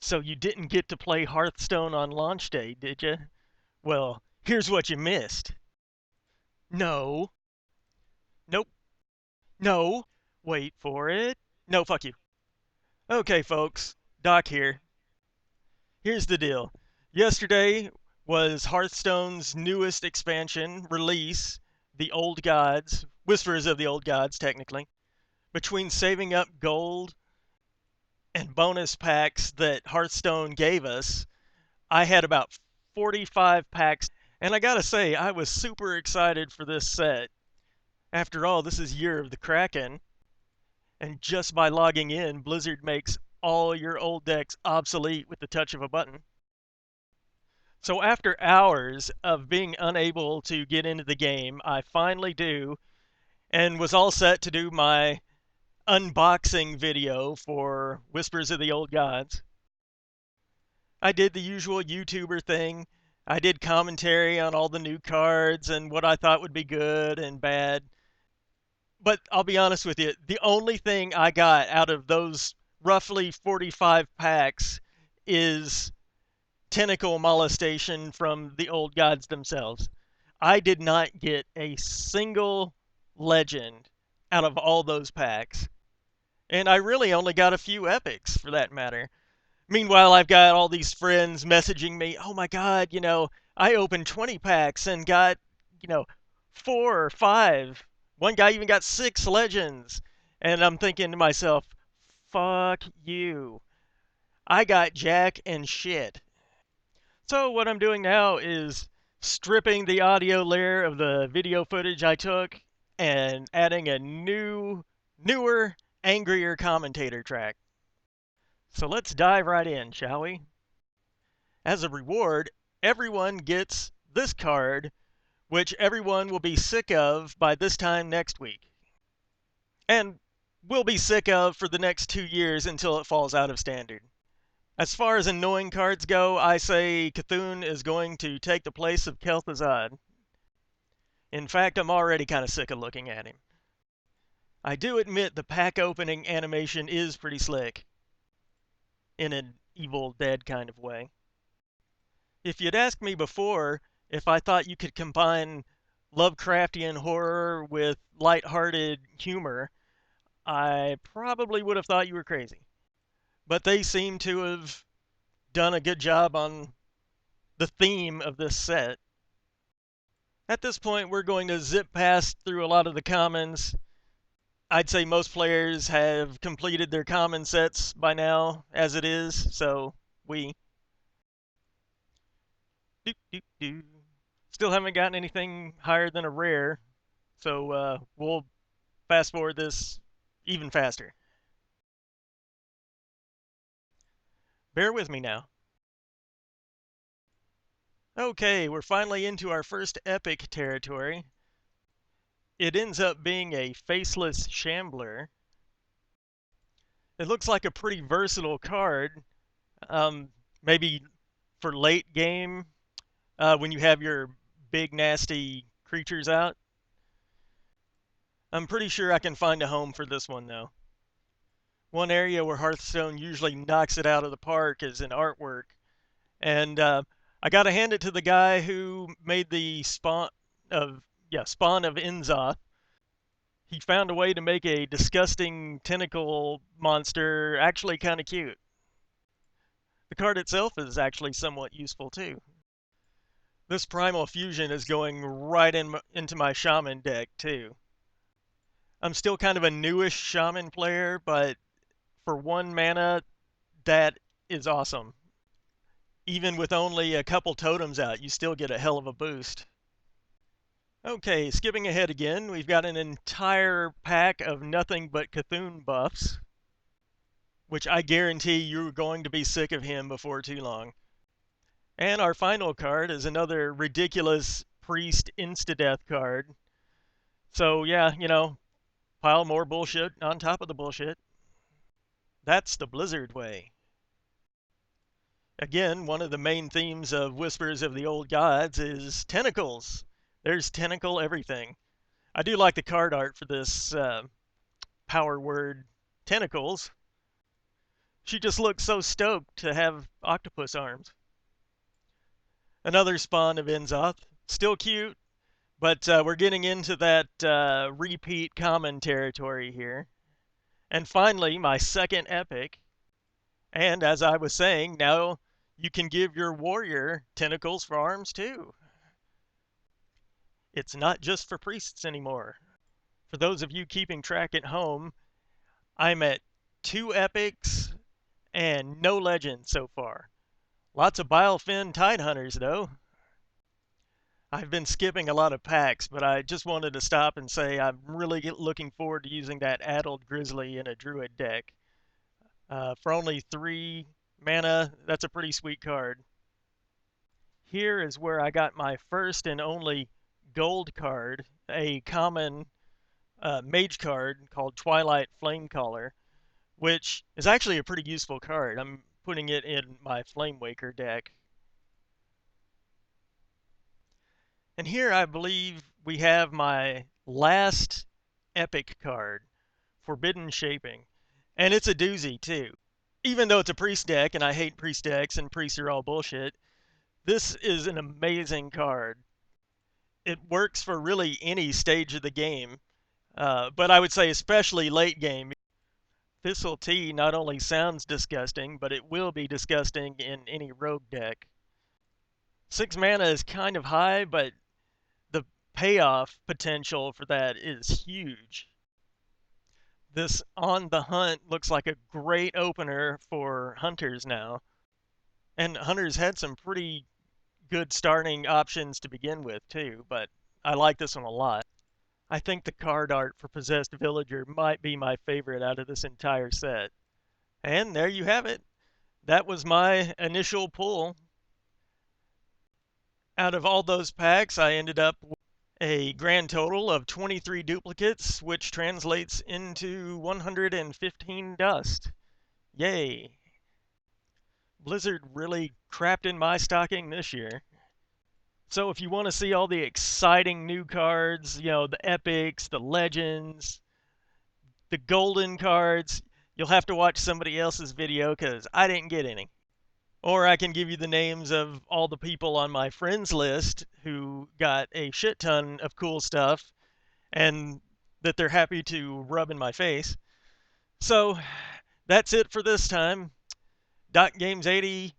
So you didn't get to play Hearthstone on launch day, did you? Well, here's what you missed. No. Nope. No. Wait for it. No, fuck you. Okay, folks. Doc here. Here's the deal. Yesterday was Hearthstone's newest expansion release, The Old Gods, Whispers of the Old Gods, technically. Between saving up gold and bonus packs that Hearthstone gave us, I had about 45 packs, and I gotta say, I was super excited for this set. After all, this is Year of the Kraken, and just by logging in, Blizzard makes all your old decks obsolete with the touch of a button. So after hours of being unable to get into the game, I finally do, and was all set to do my unboxing video for Whispers of the Old Gods. I did the usual YouTuber thing. I did commentary on all the new cards and what I thought would be good and bad. But I'll be honest with you, the only thing I got out of those roughly 45 packs is tentacle molestation from the old gods themselves. I did not get a single legend out of all those packs. And I really only got a few epics for that matter. Meanwhile, I've got all these friends messaging me, oh my God, I opened 20 packs and got, you know, 4 or 5. One guy even got 6 legends. And I'm thinking to myself, fuck you. I got jack and shit. So what I'm doing now is stripping the audio layer of the video footage I took and adding a newer, angrier commentator track. So let's dive right in, shall we? As a reward, everyone gets this card, which everyone will be sick of by this time next week. And will be sick of for the next 2 years until it falls out of standard. As far as annoying cards go, I say Cthulhu is going to take the place of Kel'Thuzad. In fact, I'm already kind of sick of looking at him. I do admit the pack opening animation is pretty slick, in an Evil Dead kind of way. If you'd asked me before if I thought you could combine Lovecraftian horror with light-hearted humor, I probably would have thought you were crazy. But they seem to have done a good job on the theme of this set. At this point, we're going to zip past through a lot of the commons. I'd say most players have completed their common sets by now, as it is, so we. Doop, doop, doop. Still haven't gotten anything higher than a rare, so we'll fast forward this even faster. Bear with me now. Okay, we're finally into our first epic territory. It ends up being a faceless shambler. It looks like a pretty versatile card. Maybe for late game, when you have your big nasty creatures out. I'm pretty sure I can find a home for this one though. One area where Hearthstone usually knocks it out of the park is in artwork. And I gotta hand it to the guy who made the Spawn of Inzoth. He found a way to make a disgusting tentacle monster actually kind of cute. The card itself is actually somewhat useful too. This Primal Fusion is going right into my Shaman deck too. I'm still kind of a newish Shaman player, but for 1 mana, that is awesome. Even with only a couple totems out, you still get a hell of a boost. Okay, skipping ahead again, we've got an entire pack of nothing but Cthulhu buffs, which I guarantee you're going to be sick of him before too long. And our final card is another ridiculous Priest Insta-Death card. So yeah, pile more bullshit on top of the bullshit. That's the Blizzard way. Again, one of the main themes of Whispers of the Old Gods is tentacles. There's tentacle everything. I do like the card art for this power word, tentacles. She just looks so stoked to have octopus arms. Another spawn of Enzoth. Still cute, but we're getting into that repeat common territory here. And finally, my second epic. And as I was saying, now you can give your warrior tentacles for arms too. It's not just for priests anymore. For those of you keeping track at home, I'm at 2 epics and no legends so far. Lots of Bilefin Tidehunters though. I've been skipping a lot of packs, but I just wanted to stop and say I'm really looking forward to using that Addled Grizzly in a Druid deck. For only 3 mana, that's a pretty sweet card. Here is where I got my first and only gold card, a common mage card called Twilight Flamecaller, which is actually a pretty useful card. I'm putting it in my Flamewaker deck. And here I believe we have my last epic card, Forbidden Shaping. And it's a doozy too. Even though it's a priest deck, and I hate priest decks and priests are all bullshit, this is an amazing card. It works for really any stage of the game, but I would say especially late game. Thistle Tea not only sounds disgusting, but it will be disgusting in any rogue deck. 6 mana is kind of high, but the payoff potential for that is huge. This On the Hunt looks like a great opener for hunters now. And hunters had some pretty good starting options to begin with, too, but I like this one a lot. I think the card art for Possessed Villager might be my favorite out of this entire set. And there you have it. That was my initial pull. Out of all those packs, I ended up with a grand total of 23 duplicates, which translates into 115 dust. Yay! Blizzard really crapped in my stocking this year. So if you want to see all the exciting new cards, the epics, the legends, the golden cards, you'll have to watch somebody else's video because I didn't get any. Or I can give you the names of all the people on my friends list who got a shit ton of cool stuff and that they're happy to rub in my face. So that's it for this time. Doc Games 80